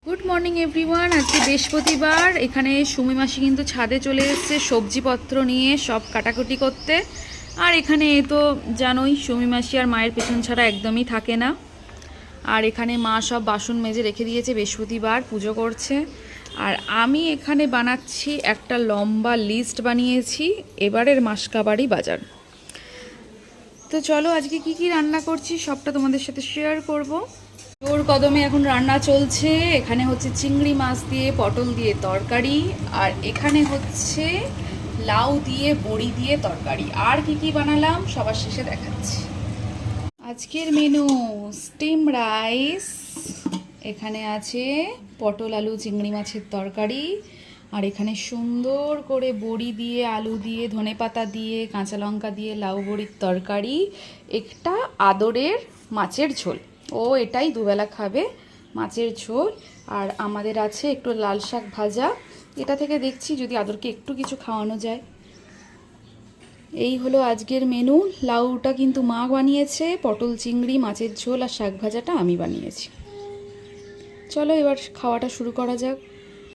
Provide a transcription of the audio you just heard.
Good morning everyone. আজকে বৃহস্পতিবার। এখানে সুমি মাসি কিন্তু ছাদে চলে এসেছে সবজিপত্র নিয়ে সব কাটাকুটি করতে। আর এখানে তো জানোই সুমি মাসি আর মায়ের পেছন ছাড়া একদমই থাকে না। আর এখানে মা সব বাসন মেজে রেখে দিয়েছে, বৃহস্পতিবার পুজো করছে। আর আমি এখানে বানাচ্ছি একটা লম্বা লিস্ট বানিয়েছি এবারের মাসকাবাড়ি বাজার। তো চলো আজকে কি কি রান্না করছি সবটা তোমাদের সাথে শেয়ার করব। জোর কদমে এখন রান্না চলছে। এখানে হচ্ছে চিংড়ি মাছ দিয়ে পটল দিয়ে তরকারি, আর এখানে হচ্ছে লাউ দিয়ে বড়ি দিয়ে তরকারি। আর কি কি বানালাম সবার শেষে দেখাচ্ছি। আজকের মেনু স্টিম রাইস, এখানে আছে পটল আলু চিংড়ি মাছের তরকারি, আর এখানে সুন্দর করে বড়ি দিয়ে আলু দিয়ে ধনেপাতা দিয়ে কাঁচা লঙ্কা দিয়ে লাউ বড়ির তরকারি, একটা আদরের মাছের ঝোল। ও এটাই দুবেলা খাবে, মাছের ঝোল। আর আমাদের আছে একটু লাল শাক ভাজা। এটা থেকে দেখছি যদি আদরকে একটু কিছু খাওয়ানো যায়। এই হলো আজকের মেনু। লাউটা কিন্তু মা বানিয়েছে, পটল চিংড়ি মাছের ঝোল আর শাক ভাজাটা আমি বানিয়েছি। চলো এবার খাওয়াটা শুরু করা যাক।